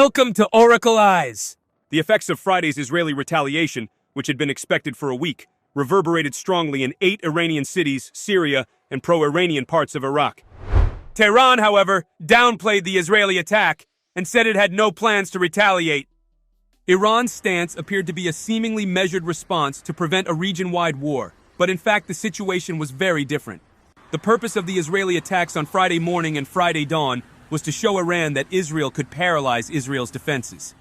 Welcome to Oracle Eyes. The effects of Friday's Israeli retaliation, which had been expected for a week, reverberated strongly in 8 Iranian cities, Syria, and pro-Iranian parts of Iraq. Tehran, however, downplayed the Israeli attack and said it had no plans to retaliate. Iran's stance appeared to be a seemingly measured response to prevent a region-wide war, but in fact the situation was very different. The purpose of the Israeli attacks on Friday morning and Friday dawn was to show Iran that Israel could paralyze Israel's defenses.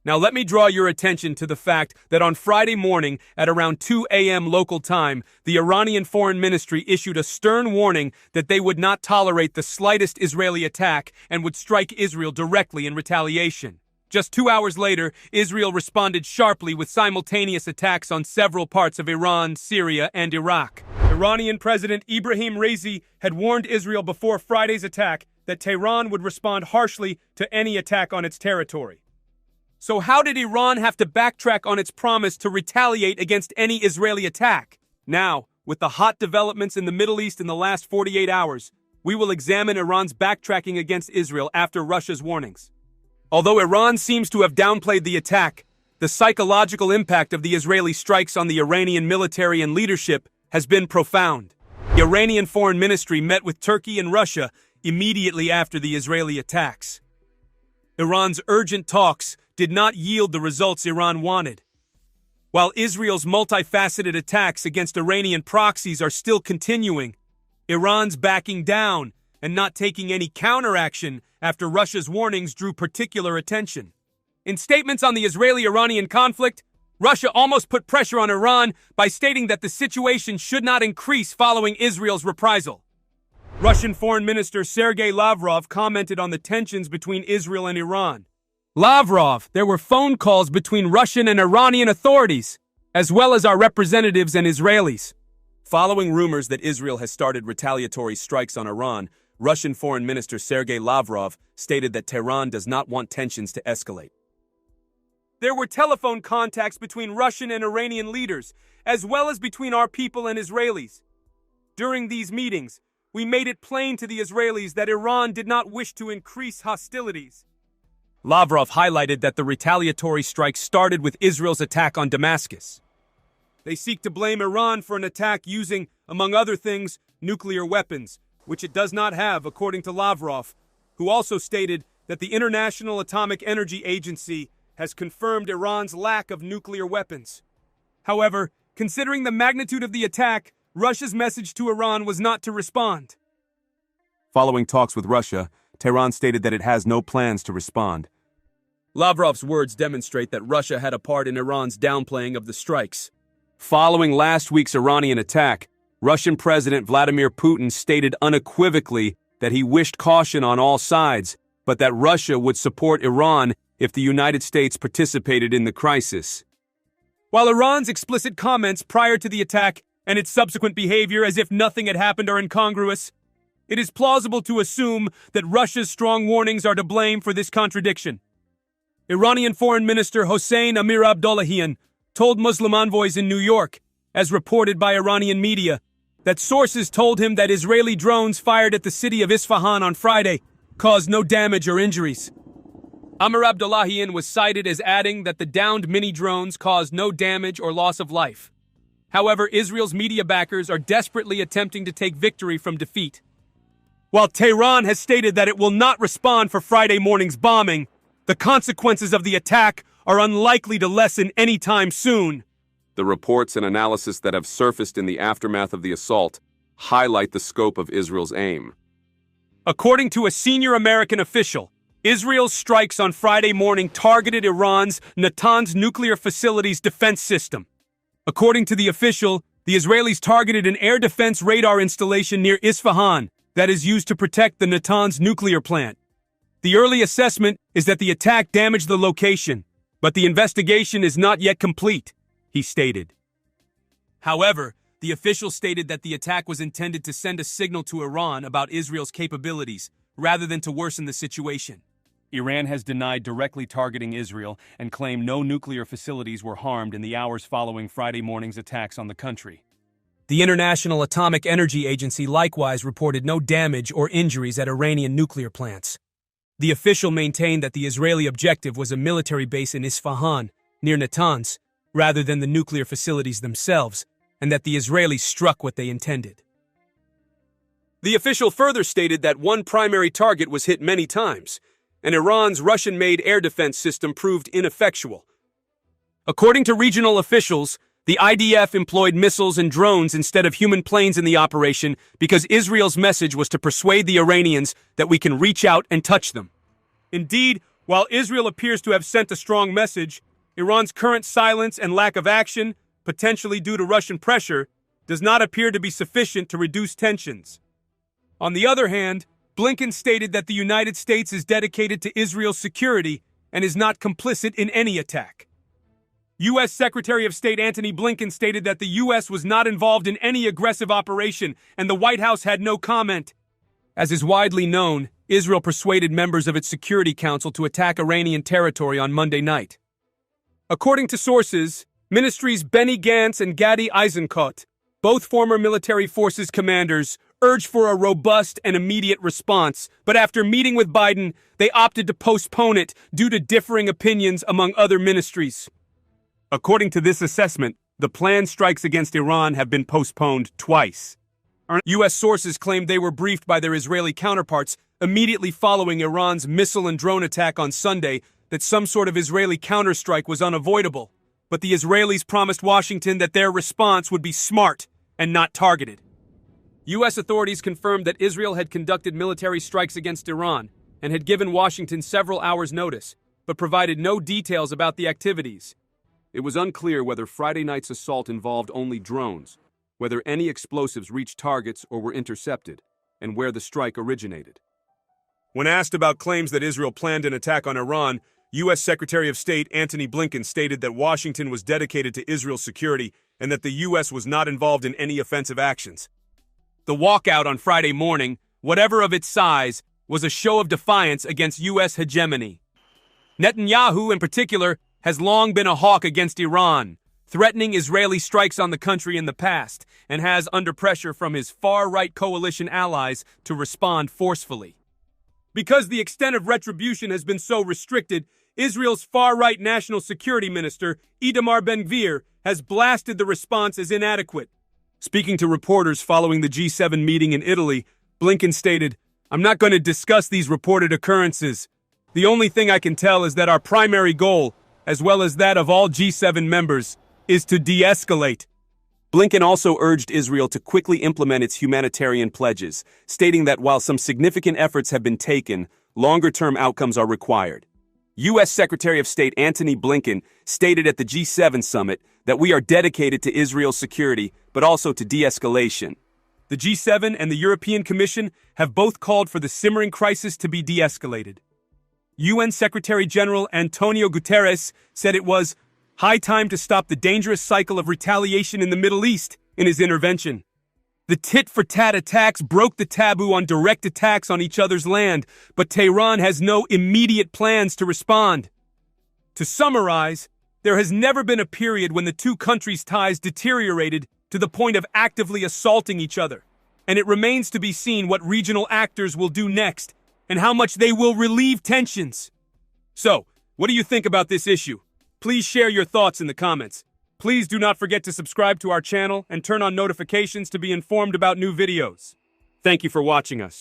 Now let me draw your attention to the fact that on Friday morning at around 2 a.m. local time, the Iranian Foreign Ministry issued a stern warning that they would not tolerate the slightest Israeli attack and would strike Israel directly in retaliation. Just 2 hours later, Israel responded sharply with simultaneous attacks on several parts of Iran, Syria, and Iraq. Iranian President Ibrahim Raisi had warned Israel before Friday's attack that Tehran would respond harshly to any attack on its territory. So how did Iran have to backtrack on its promise to retaliate against any Israeli attack? Now, with the hot developments in the Middle East in the last 48 hours, we will examine Iran's backtracking against Israel after Russia's warnings. Although Iran seems to have downplayed the attack, the psychological impact of the Israeli strikes on the Iranian military and leadership has been profound. The Iranian Foreign Ministry met with Turkey and Russia immediately after the Israeli attacks. Iran's urgent talks did not yield the results Iran wanted. While Israel's multifaceted attacks against Iranian proxies are still continuing, Iran's backing down and not taking any counteraction after Russia's warnings drew particular attention. In statements on the Israeli-Iranian conflict, Russia almost put pressure on Iran by stating that the situation should not increase following Israel's reprisal. Russian Foreign Minister Sergei Lavrov commented on the tensions between Israel and Iran. Lavrov, there were phone calls between Russian and Iranian authorities, as well as our representatives and Israelis. Following rumors that Israel has started retaliatory strikes on Iran, Russian Foreign Minister Sergei Lavrov stated that Tehran does not want tensions to escalate. There were telephone contacts between Russian and Iranian leaders, as well as between our people and Israelis. During these meetings, we made it plain to the Israelis that Iran did not wish to increase hostilities. Lavrov highlighted that the retaliatory strike started with Israel's attack on Damascus. They seek to blame Iran for an attack using, among other things, nuclear weapons, which it does not have, according to Lavrov, who also stated that the International Atomic Energy Agency has confirmed Iran's lack of nuclear weapons. However, considering the magnitude of the attack, Russia's message to Iran was not to respond. Following talks with Russia, Tehran stated that it has no plans to respond. Lavrov's words demonstrate that Russia had a part in Iran's downplaying of the strikes. Following last week's Iranian attack, Russian President Vladimir Putin stated unequivocally that he wished caution on all sides, but that Russia would support Iran if the United States participated in the crisis. While Iran's explicit comments prior to the attack and its subsequent behavior as if nothing had happened are incongruous, it is plausible to assume that Russia's strong warnings are to blame for this contradiction. Iranian Foreign Minister Hossein Amir-Abdollahian told Muslim envoys in New York, as reported by Iranian media, that sources told him that Israeli drones fired at the city of Isfahan on Friday caused no damage or injuries. Amir-Abdollahian was cited as adding that the downed mini-drones caused no damage or loss of life. However, Israel's media backers are desperately attempting to take victory from defeat. While Tehran has stated that it will not respond for Friday morning's bombing, the consequences of the attack are unlikely to lessen anytime soon. The reports and analysis that have surfaced in the aftermath of the assault highlight the scope of Israel's aim. According to a senior American official, Israel's strikes on Friday morning targeted Iran's Natanz nuclear facility's defense system. According to the official, the Israelis targeted an air defense radar installation near Isfahan that is used to protect the Natanz nuclear plant. The early assessment is that the attack damaged the location, but the investigation is not yet complete, he stated. However, the official stated that the attack was intended to send a signal to Iran about Israel's capabilities, rather than to worsen the situation. Iran has denied directly targeting Israel and claimed no nuclear facilities were harmed in the hours following Friday morning's attacks on the country. The International Atomic Energy Agency likewise reported no damage or injuries at Iranian nuclear plants. The official maintained that the Israeli objective was a military base in Isfahan, near Natanz, rather than the nuclear facilities themselves, and that the Israelis struck what they intended. The official further stated that one primary target was hit many times, and Iran's Russian-made air defense system proved ineffectual. According to regional officials, the IDF employed missiles and drones instead of human planes in the operation because Israel's message was to persuade the Iranians that we can reach out and touch them. Indeed, while Israel appears to have sent a strong message, Iran's current silence and lack of action, potentially due to Russian pressure, does not appear to be sufficient to reduce tensions. On the other hand, Blinken stated that the United States is dedicated to Israel's security and is not complicit in any attack. U.S. Secretary of State Antony Blinken stated that the U.S. was not involved in any aggressive operation and the White House had no comment. As is widely known, Israel persuaded members of its Security Council to attack Iranian territory on Monday night. According to sources, Ministries Benny Gantz and Gadi Eisenkot, both former military forces commanders, urged for a robust and immediate response, but after meeting with Biden, they opted to postpone it due to differing opinions among other ministries. According to this assessment, the planned strikes against Iran have been postponed twice. U.S. sources claimed they were briefed by their Israeli counterparts immediately following Iran's missile and drone attack on Sunday that some sort of Israeli counterstrike was unavoidable, but the Israelis promised Washington that their response would be smart and not targeted. U.S. authorities confirmed that Israel had conducted military strikes against Iran and had given Washington several hours' notice, but provided no details about the activities. It was unclear whether Friday night's assault involved only drones, whether any explosives reached targets or were intercepted, and where the strike originated. When asked about claims that Israel planned an attack on Iran, U.S. Secretary of State Antony Blinken stated that Washington was dedicated to Israel's security and that the U.S. was not involved in any offensive actions. The walkout on Friday morning, whatever of its size, was a show of defiance against U.S. hegemony. Netanyahu, in particular, has long been a hawk against Iran, threatening Israeli strikes on the country in the past, and has, under pressure from his far-right coalition allies, to respond forcefully. Because the extent of retribution has been so restricted, Israel's far-right national security minister, Itamar Ben-Gvir, has blasted the response as inadequate. Speaking to reporters following the G7 meeting in Italy, Blinken stated, "I'm not going to discuss these reported occurrences. The only thing I can tell is that our primary goal, as well as that of all G7 members, is to de-escalate." Blinken also urged Israel to quickly implement its humanitarian pledges, stating that while some significant efforts have been taken, longer-term outcomes are required. U.S. Secretary of State Antony Blinken stated at the G7 summit that we are dedicated to Israel's security, but also to de-escalation. The G7 and the European Commission have both called for the simmering crisis to be de-escalated. UN Secretary General Antonio Guterres said it was high time to stop the dangerous cycle of retaliation in the Middle East in his intervention. The tit-for-tat attacks broke the taboo on direct attacks on each other's land, but Tehran has no immediate plans to respond. To summarize, there has never been a period when the two countries' ties deteriorated to the point of actively assaulting each other, and it remains to be seen what regional actors will do next and how much they will relieve tensions. So, what do you think about this issue? Please share your thoughts in the comments. Please do not forget to subscribe to our channel and turn on notifications to be informed about new videos. Thank you for watching us.